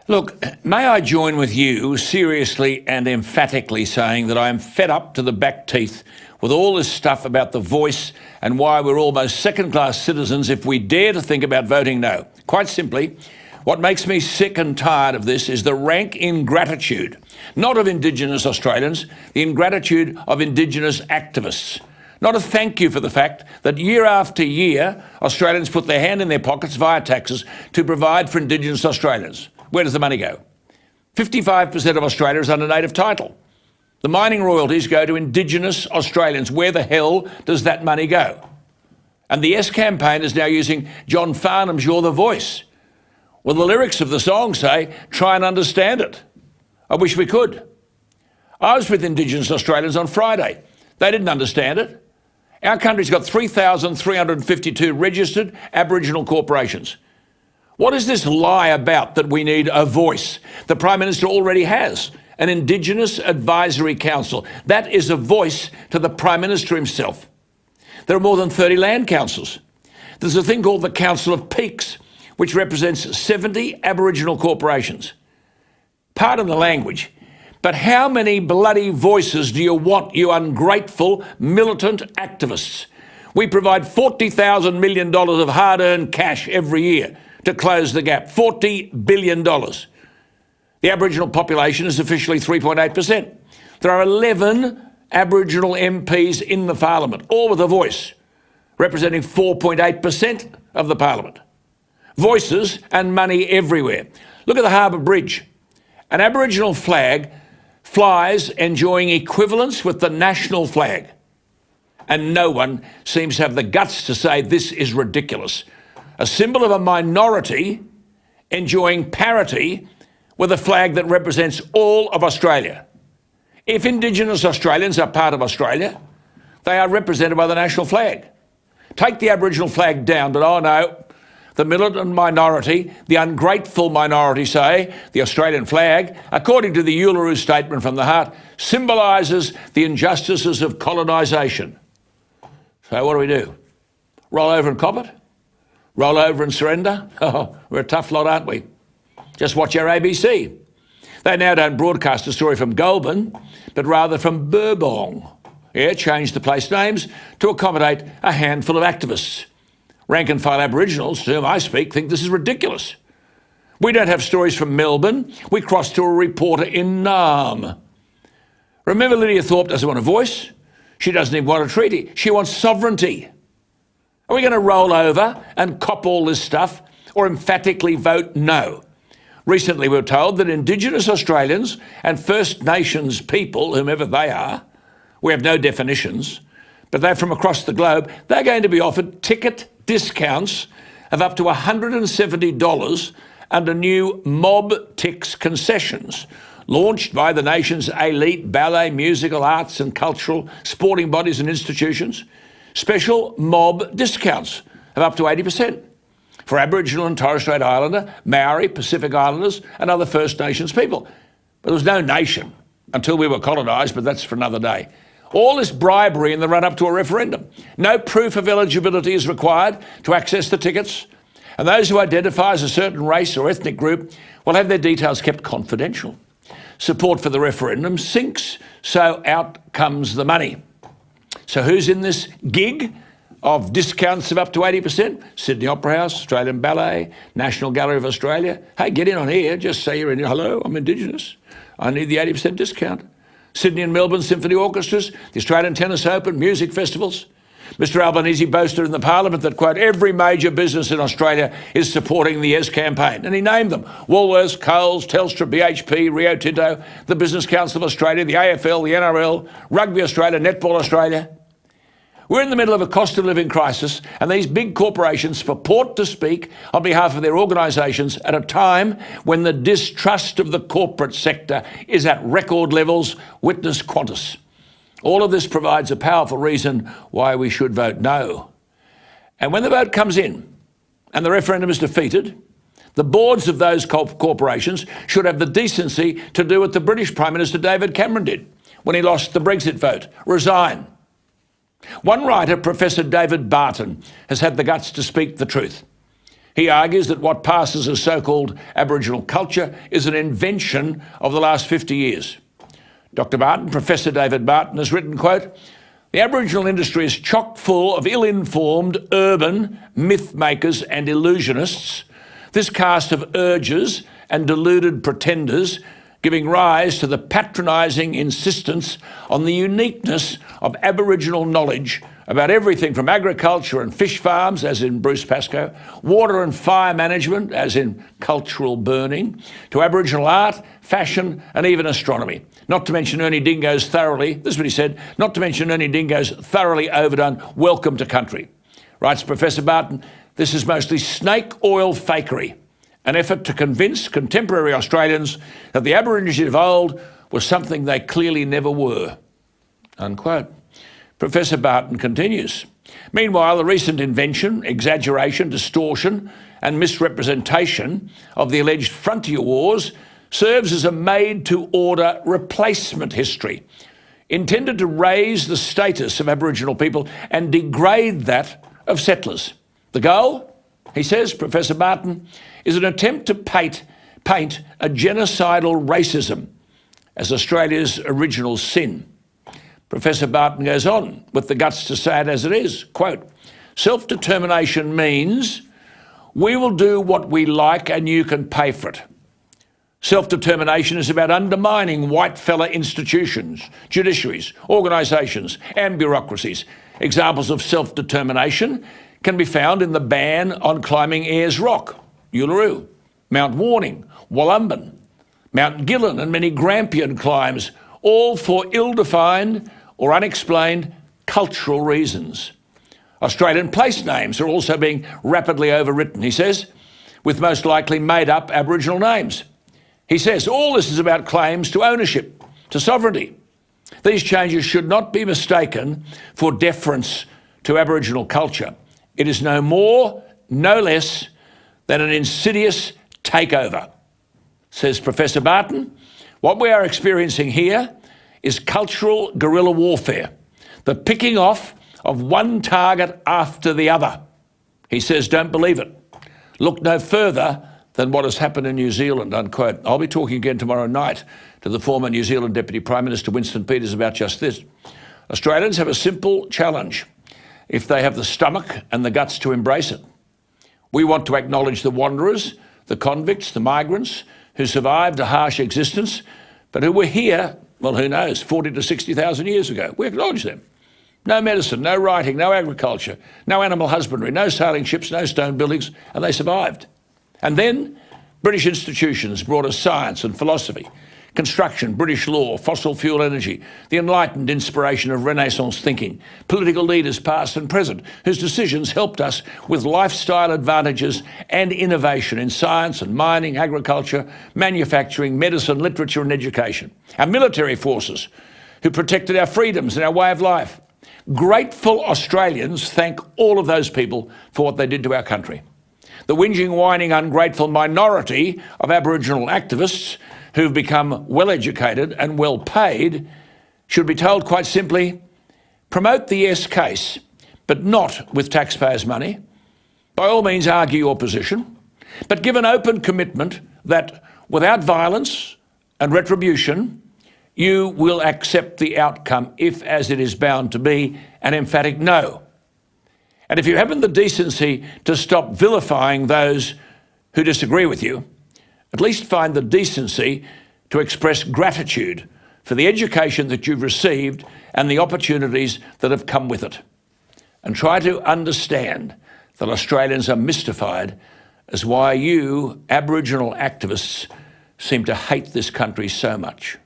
Look, may I join with you seriously and emphatically saying that I am fed up to the back teeth with all this stuff about the voice and why we're almost second-class citizens if we dare to think about voting no. Quite simply, what makes me sick and tired of this is the rank ingratitude, not of Indigenous Australians, the ingratitude of Indigenous activists. Not a thank you for the fact that year after year, Australians put their hand in their pockets via taxes to provide for Indigenous Australians. Where does the money go? 55% of Australia is under native title. The mining royalties go to Indigenous Australians. Where the hell does that money go? And the Yes campaign is now using John Farnham's You're the Voice. Well, the lyrics of the song say, try and understand it. I wish we could. I was with Indigenous Australians on Friday. They didn't understand it. Our country's got 3,352 registered Aboriginal corporations. What is this lie about that we need a voice? The Prime Minister already has an Indigenous Advisory Council. That is a voice to the Prime Minister himself. There are more than 30 land councils. There's a thing called the Council of Peaks, which represents 70 Aboriginal corporations. Pardon the language, but how many bloody voices do you want, you ungrateful, militant activists? We provide $40,000 million of hard-earned cash every year to close the gap. $40 billion. The Aboriginal population is officially 3.8%. There are 11 Aboriginal MPs in the Parliament, all with a voice, representing 4.8% of the Parliament. Voices and money everywhere. Look at the Harbour Bridge. An Aboriginal flag flies enjoying equivalence with the national flag. And no one seems to have the guts to say this is ridiculous. A symbol of a minority enjoying parity with a flag that represents all of Australia. If Indigenous Australians are part of Australia, they are represented by the national flag. Take the Aboriginal flag down, but oh no, the militant minority, the ungrateful minority say, the Australian flag, according to the Uluru Statement from the Heart, symbolises the injustices of colonisation. So what do? Roll over and cop it? Roll over and surrender? Oh, we're a tough lot, aren't we? Just watch our ABC. They now don't broadcast a story from Goulburn, but rather from Burbong. Yeah, change the place names to accommodate a handful of activists. Rank and file Aboriginals, to whom I speak, think this is ridiculous. We don't have stories from Melbourne. We cross to a reporter in Naarm. Remember, Lydia Thorpe doesn't want a voice. She doesn't even want a treaty. She wants sovereignty. Are we going to roll over and cop all this stuff or emphatically vote no? Recently, we were told that Indigenous Australians and First Nations people, whomever they are, we have no definitions, but they're from across the globe, they're going to be offered ticket discounts of up to $170 under new mob tix concessions launched by the nation's elite ballet, musical, arts and cultural sporting bodies and institutions. Special mob discounts of up to 80% for Aboriginal and Torres Strait Islander, Maori, Pacific Islanders and other First Nations people. But there was no nation until we were colonised, but that's for another day. All this bribery in the run-up to a referendum. No proof of eligibility is required to access the tickets, and those who identify as a certain race or ethnic group will have their details kept confidential. Support for the referendum sinks, so out comes the money. So who's in this gig of discounts of up to 80%? Sydney Opera House, Australian Ballet, National Gallery of Australia. Hey, get in on here. Just say you're in. Hello, I'm Indigenous. I need the 80% discount. Sydney and Melbourne Symphony Orchestras, the Australian Tennis Open, music festivals. Mr Albanese boasted in the Parliament that, quote, every major business in Australia is supporting the Yes campaign. And he named them: Woolworths, Coles, Telstra, BHP, Rio Tinto, the Business Council of Australia, the AFL, the NRL, Rugby Australia, Netball Australia. We're in the middle of a cost of living crisis, and these big corporations purport to speak on behalf of their organisations at a time when the distrust of the corporate sector is at record levels, witness Qantas. All of this provides a powerful reason why we should vote no. And when the vote comes in and the referendum is defeated, the boards of those corporations should have the decency to do what the British Prime Minister David Cameron did when he lost the Brexit vote: resign. One writer, Professor David Barton, has had the guts to speak the truth. He argues that what passes as so-called Aboriginal culture is an invention of the last 50 years. Dr. Barton, Professor David Barton, has written, quote, "The Aboriginal industry is chock full of ill-informed urban myth makers and illusionists, this cast of urges and deluded pretenders, giving rise to the patronising insistence on the uniqueness of Aboriginal knowledge about everything from agriculture and fish farms, as in Bruce Pascoe, water and fire management, as in cultural burning, to Aboriginal art, fashion and even astronomy. Not to mention Ernie Dingo's thoroughly, this is what he said, not to mention Ernie Dingo's thoroughly overdone welcome to country." Writes Professor Barton, "This is mostly snake oil fakery, an effort to convince contemporary Australians that the Aborigines of old was something they clearly never were." Unquote. Professor Barton continues, "Meanwhile, the recent invention, exaggeration, distortion and misrepresentation of the alleged frontier wars serves as a made-to-order replacement history, intended to raise the status of Aboriginal people and degrade that of settlers. The goal, he says, Professor Barton, is an attempt to paint a genocidal racism as Australia's original sin." Professor Barton goes on with the guts to say it as it is, quote, "Self-determination means we will do what we like and you can pay for it. Self-determination is about undermining white-fella institutions, judiciaries, organisations and bureaucracies. Examples of self-determination can be found in the ban on climbing Ayers Rock, Uluru, Mount Warning, Wollumban, Mount Gillen and many Grampian climbs, all for ill-defined or unexplained cultural reasons. Australian place names are also being rapidly overwritten," he says, "with most likely made-up Aboriginal names." He says, "All this is about claims to ownership, to sovereignty. These changes should not be mistaken for deference to Aboriginal culture. It is no more, no less than an insidious takeover." Says Professor Barton, "What we are experiencing here is cultural guerrilla warfare, the picking off of one target after the other." He says, "Don't believe it. Look no further than what has happened in New Zealand," unquote. I'll be talking again tomorrow night to the former New Zealand Deputy Prime Minister Winston Peters about just this. Australians have a simple challenge if they have the stomach and the guts to embrace it. We want to acknowledge the wanderers, the convicts, the migrants who survived a harsh existence, but who were here, well, who knows, 40 to 60,000 years ago. We acknowledge them. No medicine, no writing, no agriculture, no animal husbandry, no sailing ships, no stone buildings, and they survived. And then British institutions brought us science and philosophy, construction, British law, fossil fuel energy, the enlightened inspiration of Renaissance thinking, political leaders past and present, whose decisions helped us with lifestyle advantages and innovation in science and mining, agriculture, manufacturing, medicine, literature and education. Our military forces, who protected our freedoms and our way of life. Grateful Australians thank all of those people for what they did to our country. The whinging, whining, ungrateful minority of Aboriginal activists who've become well-educated and well-paid should be told quite simply, promote the yes case, but not with taxpayers' money. By all means, argue your position, but give an open commitment that without violence and retribution, you will accept the outcome if, as it is bound to be, an emphatic no. And if you haven't the decency to stop vilifying those who disagree with you, at least find the decency to express gratitude for the education that you've received and the opportunities that have come with it. And try to understand that Australians are mystified as why you, Aboriginal activists, seem to hate this country so much.